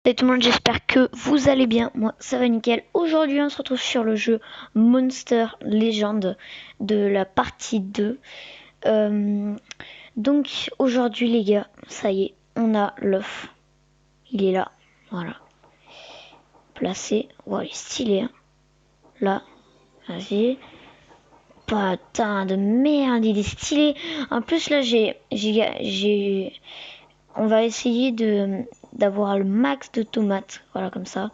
Salut tout le monde, j'espère que vous allez bien. Moi, ça va nickel. Aujourd'hui, on se retrouve sur le jeu Monster Legend de la partie 2. Donc, aujourd'hui, les gars, ça y est, on a l'œuf. Il est là, voilà. Placé. Voilà, il est stylé. Hein. Là, vas-y. Putain de merde, il est stylé. En plus, là, on va essayer d'avoir le max de tomates. Voilà, comme ça.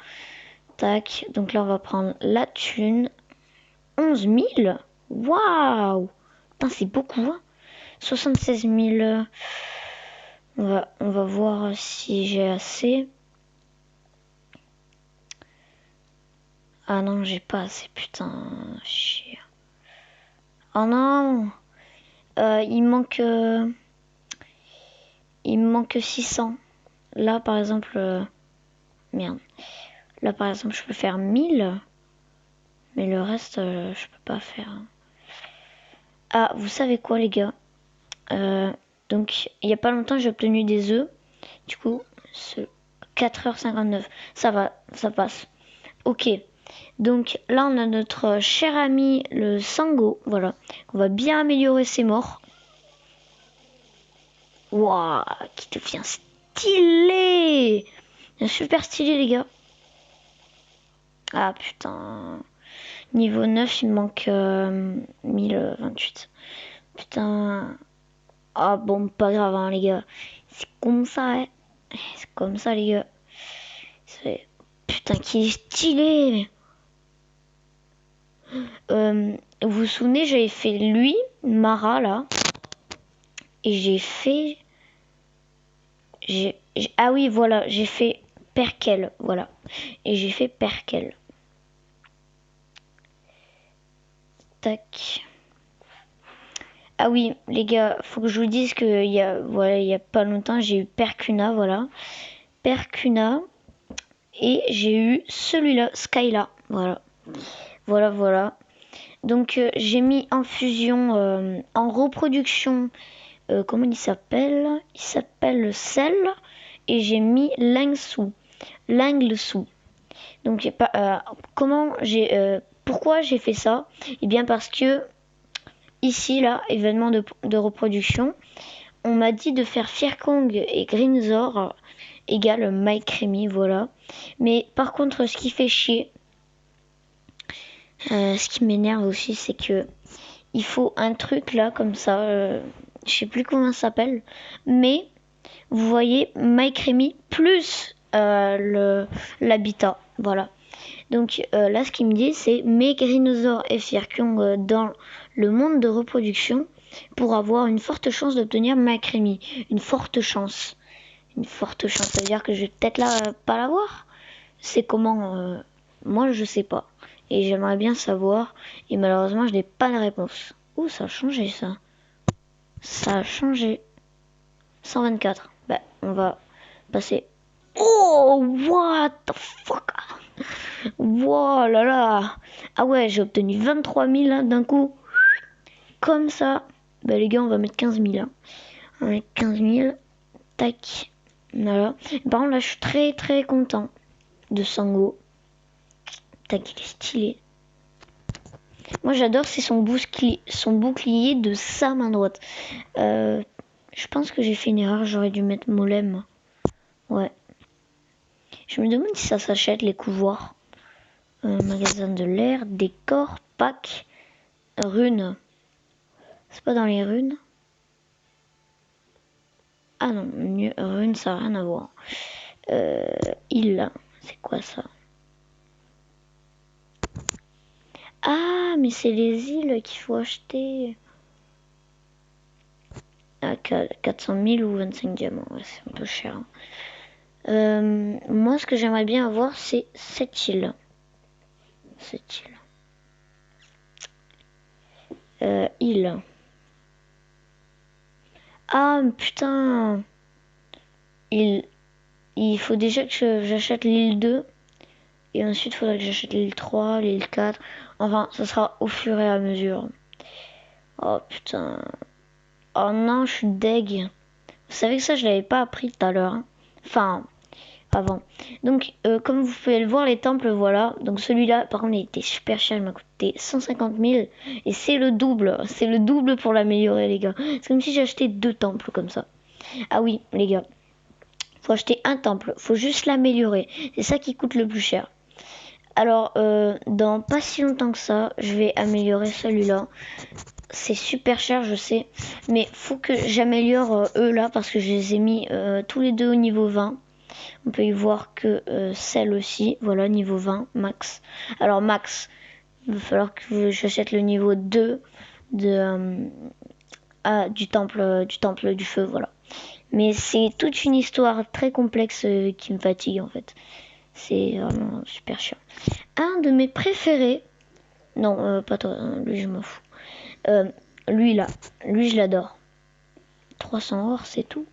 Tac, donc là on va prendre la thune. 11 000. Waouh. Putain, c'est beaucoup. Hein. 76 000. On va voir si j'ai assez. Ah non, j'ai pas assez. Putain, chier. Oh non. Il me manque 600. Là par exemple. Merde. Là par exemple, je peux faire 1000. Mais le reste, je peux pas faire. Ah, vous savez quoi, les gars? Donc, il y a pas longtemps, j'ai obtenu des œufs. Du coup, 4h59. Ça va, ça passe. Ok. Donc là, on a notre cher ami, le Sango. Voilà. On va bien améliorer ses morts. Waouh, qui devient stylé! Super stylé, les gars. Ah, putain. Niveau 9, il me manque 1028. Putain. Ah bon, pas grave, hein, les gars. C'est comme ça, hein. C'est comme ça, les gars. Putain, qui est stylé. Vous vous souvenez, j'avais fait lui, Mara, là. Et j'ai fait... Ah oui, voilà, j'ai fait Perkel, voilà. Et j'ai fait Perkel. Tac. Ah oui, les gars, faut que je vous dise que il y a pas longtemps, j'ai eu Percuna, voilà. Percuna. Et j'ai eu celui-là, Skyla, voilà. Voilà, voilà. Donc j'ai mis en fusion, en reproduction, comment il s'appelle? Il s'appelle Sel. Et j'ai mis Langsu. Langsu. Donc pourquoi j'ai fait ça? Eh bien parce que ici là, événement de reproduction, on m'a dit de faire Firkong et Grinzor égale MyCreamy, voilà. Mais par contre, ce qui fait chier, ce qui m'énerve aussi, c'est que il faut un truc là comme ça, je sais plus comment ça s'appelle, mais vous voyez MyCreamy plus l'habitat, voilà. Donc là, ce qu'il me dit, c'est mes Grinosaures et Firkong dans le monde de reproduction pour avoir une forte chance d'obtenir MyCreamy. Une forte chance. Une forte chance, ça veut dire que je vais peut-être pas l'avoir. C'est comment moi, je sais pas. Et j'aimerais bien savoir. Et malheureusement, je n'ai pas de réponse. Ouh, ça a changé ça. Ça a changé. 124. Bah, on va passer. Oh, what the fuck? Wow là là. Ah ouais, j'ai obtenu 23 000 hein, d'un coup. Comme ça. Bah les gars, on va mettre 15 000. Hein. On va mettre 15 000. Tac. Voilà. Par contre, là, je suis très très content de Sango. Tac, il est stylé. Moi, j'adore, c'est son bouclier de sa main droite. Je pense que j'ai fait une erreur, j'aurais dû mettre Molem. Ouais. Je me demande si ça s'achète, les couvoirs. Magasin de l'air, décor, pack, runes. C'est pas dans les runes? Ah non, runes, ça n'a rien à voir. Île, c'est quoi ça? Ah, mais c'est les îles qu'il faut acheter. À 400 000 ou 25 diamants, ouais, c'est un peu cher. Moi, ce que j'aimerais bien avoir, c'est cette île. Cette île. Île. Ah, putain. Il faut déjà que j'achète l'île 2. Et ensuite, il faudrait que j'achète l'île 3, l'île 4. Enfin, ça sera au fur et à mesure. Oh, putain. Oh non, je suis deg. Vous savez que ça, je l'avais pas appris tout à l'heure. Hein. Enfin, avant. Donc, comme vous pouvez le voir, les temples, voilà. Donc, celui-là, par contre, il était super cher. Il m'a coûté 150 000. Et c'est le double. C'est le double pour l'améliorer, les gars. C'est comme si j'achetais 2 temples comme ça. Ah oui, les gars. Faut acheter un temple. Faut juste l'améliorer. C'est ça qui coûte le plus cher. Alors, dans pas si longtemps que ça, je vais améliorer celui-là. C'est super cher, je sais. Mais faut que j'améliore eux là parce que je les ai mis tous les deux au niveau 20. On peut y voir que celle aussi, voilà, niveau 20, max. Alors max, il va falloir que j'achète le niveau 2 de, du temple du feu, voilà. Mais c'est toute une histoire très complexe qui me fatigue en fait. C'est vraiment super chiant. Un de mes préférés, non, pas toi, lui je m'en fous. Lui là, lui je l'adore. 300 or, c'est tout.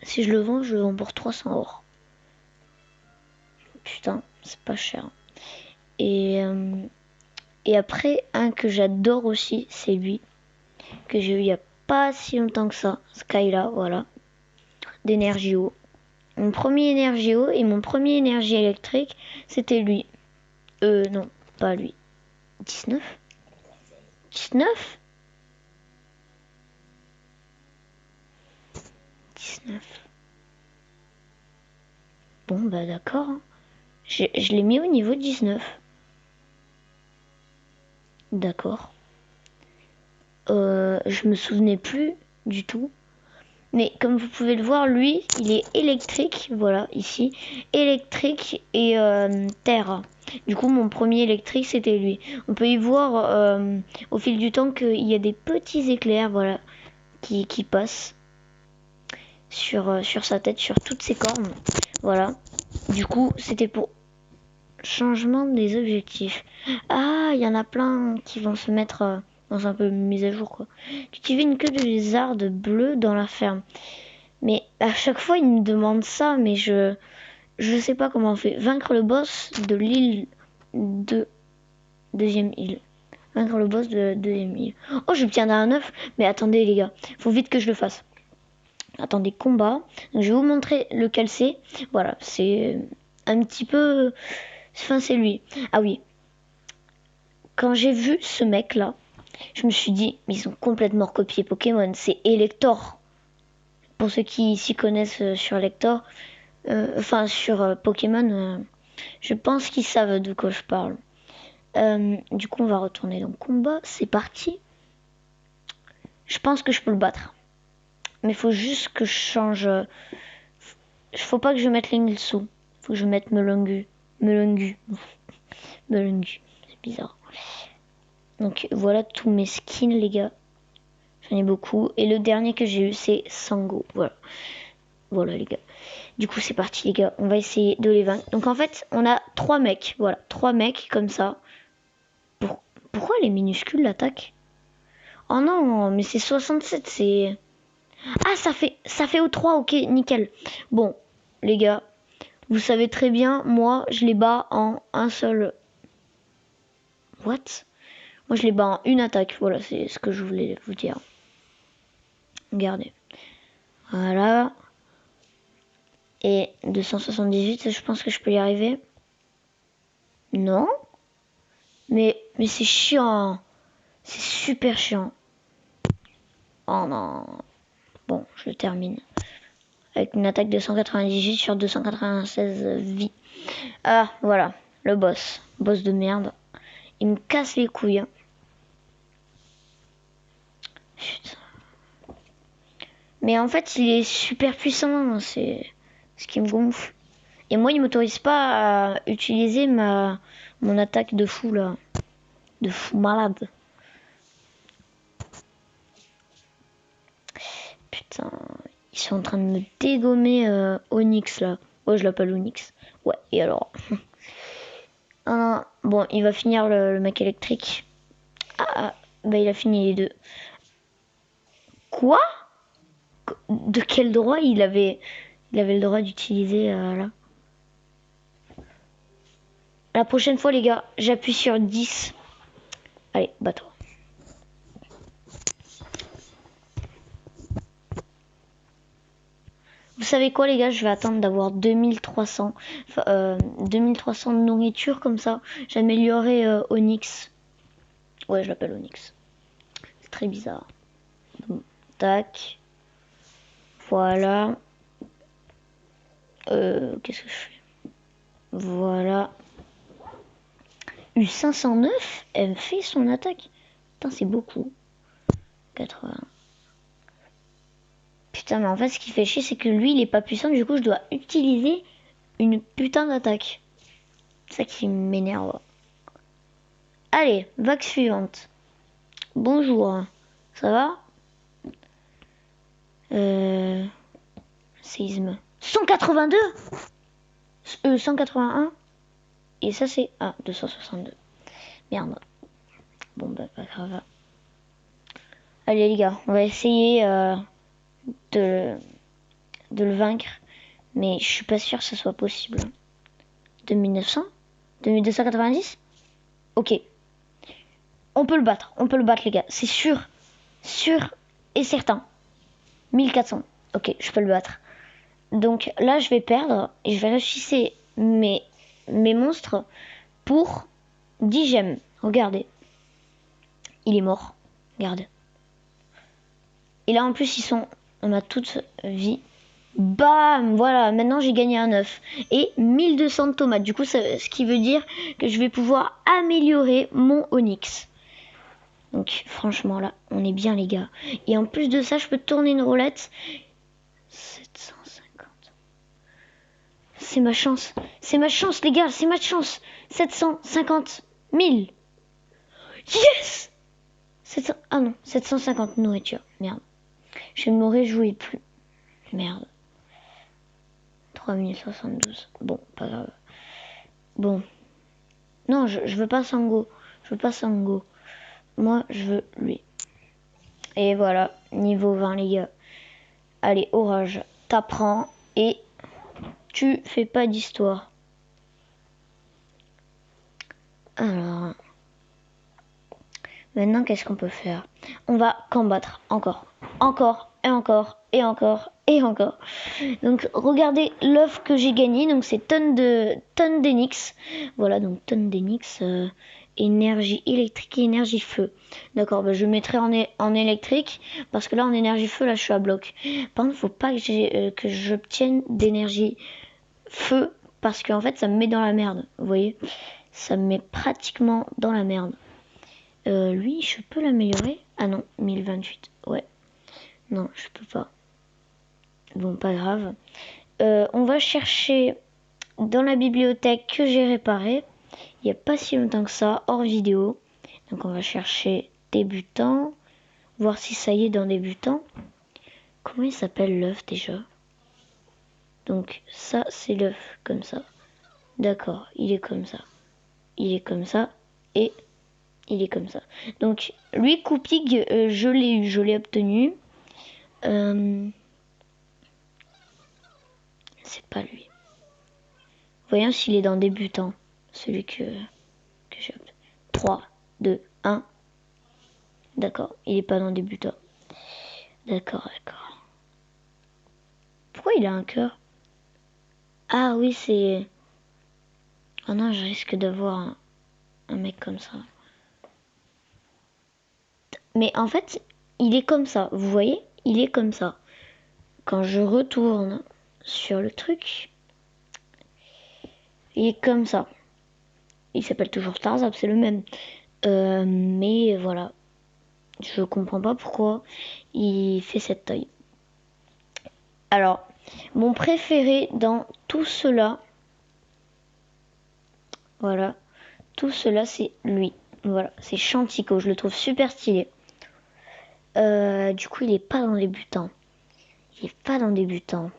Si je le vends pour 300 or. Putain, c'est pas cher. Et après, un que j'adore aussi, c'est lui. Que j'ai eu il y a pas si longtemps que ça. Skyla, voilà. D'Energio. Mon premier Energio et mon premier énergie électrique, c'était lui. Non, pas lui. 19 19 19. Bon, bah d'accord. Je l'ai mis au niveau 19. D'accord. Je me souvenais plus du tout. Mais comme vous pouvez le voir, lui, il est électrique, voilà, ici. Électrique et terre. Du coup, mon premier électrique, c'était lui. On peut y voir au fil du temps qu'il y a des petits éclairs, voilà, qui passent sur sa tête, sur toutes ses cornes. Voilà. Du coup, c'était pour changement des objectifs. Ah, il y en a plein qui vont se mettre dans un peu mise à jour, quoi. Cultiver une queue de lézard bleu dans la ferme. Mais à chaque fois, il me demande ça, mais je sais pas comment on fait. Vaincre le boss de l'île de deuxième île. Vaincre le boss de la deuxième île. Oh, j'obtiens un œuf. Mais attendez, les gars, faut vite que je le fasse. Attendez, combat. Donc, je vais vous montrer lequel c'est. Voilà, c'est un petit peu. Enfin, c'est lui. Ah oui. Quand j'ai vu ce mec-là, je me suis dit, mais ils ont complètement recopié Pokémon. C'est Elector. Pour ceux qui s'y connaissent sur Elector, enfin sur Pokémon, je pense qu'ils savent de quoi je parle. Du coup, on va retourner dans le combat. C'est parti. Je pense que je peux le battre. Mais il faut juste que je change. Faut pas que je mette Lingsu. Faut que je mette Melungu. Melungu. Melungu. C'est bizarre. Donc voilà tous mes skins, les gars. J'en ai beaucoup. Et le dernier que j'ai eu, c'est Sango. Voilà. Voilà, les gars. Du coup, c'est parti, les gars. On va essayer de les vaincre. Donc, en fait, on a 3 mecs. Voilà, 3 mecs comme ça. Pourquoi les minuscules l'attaquent? Oh non, mais c'est 67, c'est... Ah, ça fait O3, ok, nickel. Bon, les gars, vous savez très bien, moi, je les bats en un seul... What? Moi, je les bats en une attaque. Voilà, c'est ce que je voulais vous dire. Regardez. Voilà. Et 278, je pense que je peux y arriver. Non? Mais c'est chiant. C'est super chiant. Oh non. Bon, je le termine. Avec une attaque de 198 sur 296 vies. Ah, voilà. Le boss. Boss de merde. Il me casse les couilles. Hein. Putain. Mais en fait, il est super puissant. C'est ce qui me gonfle. Et moi, il m'autorise pas à utiliser mon attaque de fou, là. De fou malade. Putain. Ils sont en train de me dégommer Onyx, là. Ouais, je l'appelle Onyx. Ouais, et alors bon, il va finir le mec électrique. Ah, bah il a fini les deux. Quoi? De quel droit il avait le droit d'utiliser là? La prochaine fois, les gars, j'appuie sur 10. Allez, bats-toi. Vous savez quoi les gars, je vais attendre d'avoir 2300 2300 de nourriture comme ça. J'améliorerai Onyx. Ouais, je l'appelle Onyx. C'est très bizarre. Bon, tac. Voilà. Qu'est-ce que je fais? Voilà. U509, elle me fait son attaque. Putain, c'est beaucoup. 80. Putain, mais en fait, ce qui fait chier, c'est que lui, il est pas puissant. Du coup, je dois utiliser une putain d'attaque. C'est ça qui m'énerve. Allez, vague suivante. Bonjour. Ça va? Séisme. 182? 181? Et ça, c'est... Ah, 262. Merde. Bon, bah, pas grave. Allez, les gars, on va essayer de le vaincre. Mais je suis pas sûr que ce soit possible. 2900? 2290? Ok. On peut le battre, les gars. C'est sûr. Sûr et certain. 1400. Ok, je peux le battre. Donc là, je vais perdre et je vais ressusciter mes monstres pour 10 gemmes. Regardez. Il est mort. Regarde. Et là, en plus, ils sont... On a toute vie. Bam, voilà, maintenant j'ai gagné un œuf. Et 1200 de tomates. Du coup, ce qui veut dire que je vais pouvoir améliorer mon onyx. Donc franchement là, on est bien les gars. Et en plus de ça, je peux tourner une roulette. 750. C'est ma chance. C'est ma chance les gars, c'est ma chance. 750 000. Yes. 700... Ah non, 750 nourriture. Merde. Je ne me réjouis plus. Merde. 3072. Bon, pas grave. Bon. Non, je veux pas Sango. Je veux pas Sango. Moi, je veux lui. Et voilà, niveau 20 les gars. Allez, orage. T'apprends et tu fais pas d'histoire. Alors. Maintenant, qu'est-ce qu'on peut faire? On va combattre encore. Encore, et encore, et encore, et encore. Donc, regardez l'œuf que j'ai gagné. Donc, c'est tonne d'Enix. Voilà, donc tonne d'Enix. Énergie électrique et énergie feu. D'accord, bah, je mettrai en électrique. Parce que là, en énergie feu, là, je suis à bloc. Par contre, faut pas que j'obtienne d'énergie feu. Parce qu'en fait, ça me met dans la merde. Vous voyez? Ça me met pratiquement dans la merde. Lui, je peux l'améliorer? Ah non, 1028. Ouais. Non, je peux pas. Bon, pas grave. On va chercher dans la bibliothèque que j'ai réparée. Il n'y a pas si longtemps que ça, hors vidéo. Donc on va chercher débutant. Voir si ça y est dans débutant. Comment il s'appelle l'œuf déjà? Donc ça, c'est l'œuf, comme ça. D'accord, il est comme ça. Il est comme ça. Et il est comme ça. Donc lui, Koupig, je l'ai eu, je l'ai obtenu. C'est pas lui. Voyons s'il est dans débutant. Celui que j'ai obtenu. 3, 2, 1. D'accord, il est pas dans débutant. D'accord, d'accord. Pourquoi il a un cœur? Ah oui, c'est... Oh non, je risque d'avoir un mec comme ça. Mais en fait, il est comme ça. Vous voyez? Il est comme ça. Quand je retourne sur le truc, il est comme ça. Il s'appelle toujours Starzap, c'est le même. Mais voilà. Je comprends pas pourquoi il fait cette taille. Alors, mon préféré dans tout cela, voilà, tout cela c'est lui. Voilà, c'est Chantico, je le trouve super stylé. Du coup, il est pas dans débutant. Il est pas dans débutant.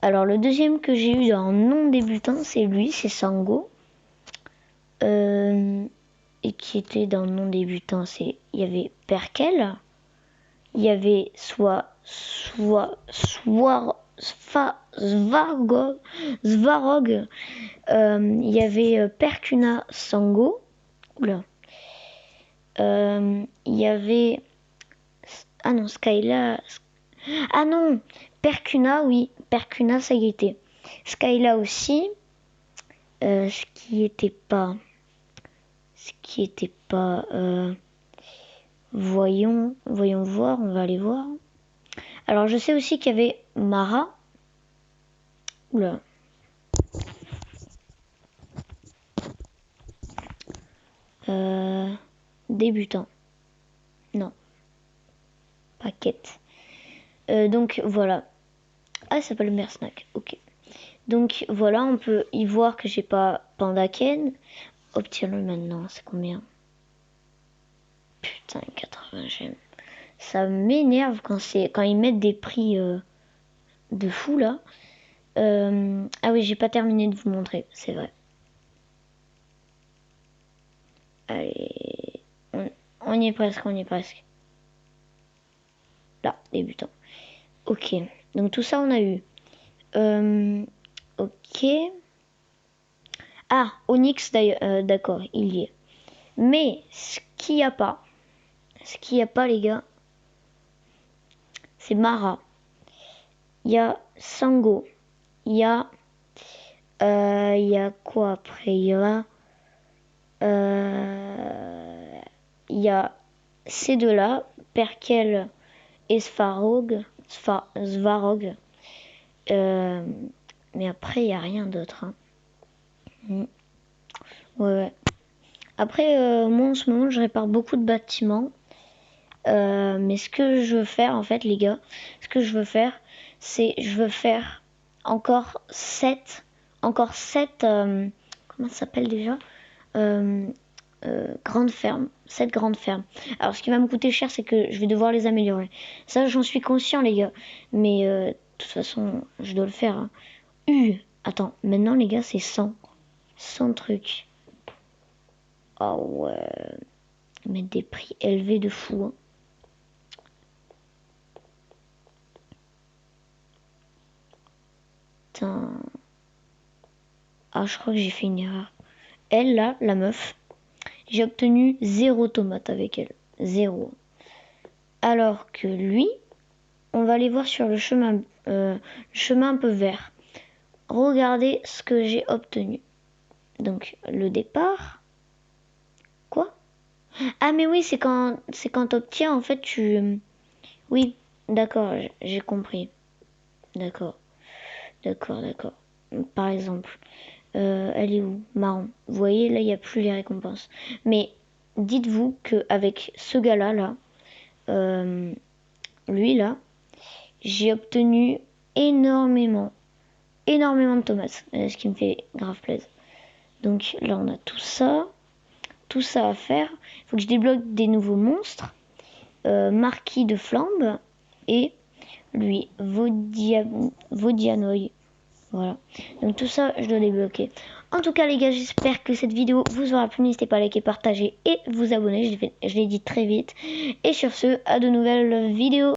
Alors, le deuxième que j'ai eu dans non débutant, c'est lui, c'est Sango. Et qui était dans non débutant, il y avait Perkel, il y avait Svarog, il y avait Perkuna Sango, oula, il y avait, ah non, Skyla, ah non, Percuna, oui. Percuna, ça y était. Skyla aussi. Ce qui était pas... voyons voir, on va aller voir. Alors je sais aussi qu'il y avait Mara. Oula. Débutant. Non. Pas quête. Donc voilà. Ah, ça s'appelle Mersnack. Ok. Donc voilà, on peut y voir que j'ai pas Pandaken. Obtiens-le maintenant, c'est combien? Putain, 80 gemmes. Ça m'énerve quand ils mettent des prix de fou là. Ah oui, j'ai pas terminé de vous montrer, c'est vrai. Allez, on y est presque, on y est presque. Là, débutant. Ok, donc tout ça on a eu. Ok. Ah, Onyx d'accord, il y est. Mais ce qu'il n'y a pas, les gars, c'est Mara. Il y a Sango. Il y a quoi après? Il y a ces deux-là, Perkel et Svarog. Mais après, il n'y a rien d'autre. Hein. Ouais. Après, moi en ce moment, je répare beaucoup de bâtiments. Mais ce que je veux faire, en fait, les gars, c'est je veux faire encore 7. Comment ça s'appelle déjà grandes fermes. 7 grandes fermes. Alors, ce qui va me coûter cher, c'est que je vais devoir les améliorer. Ça, j'en suis conscient, les gars. Mais de toute façon, je dois le faire. Hein. Attends, maintenant, les gars, c'est 100. 100 trucs. Oh ouais. Mettre des prix élevés de fou. Hein. Putain. Ah, je crois que j'ai fait une erreur. Elle, là, la meuf, j'ai obtenu 0 tomate avec elle. 0. Alors que lui, on va aller voir sur le chemin un peu vert. Regardez ce que j'ai obtenu. Donc, le départ. Quoi? Ah, mais oui, c'est quand t'obtiens, en fait, tu... Oui, d'accord, j'ai compris. D'accord. Par exemple, elle est où? Marron. Vous voyez, là, il n'y a plus les récompenses. Mais dites-vous qu'avec ce gars-là, lui, là, j'ai obtenu énormément de tomates. Ce qui me fait grave plaisir. Donc là, on a tout ça à faire. Il faut que je débloque des nouveaux monstres. Marquis de Flambe et lui, Vodianoï. Voilà. Donc tout ça, je dois débloquer. En tout cas, les gars, j'espère que cette vidéo vous aura plu. N'hésitez pas à liker, partager et vous abonner. Je l'ai dit très vite. Et sur ce, à de nouvelles vidéos.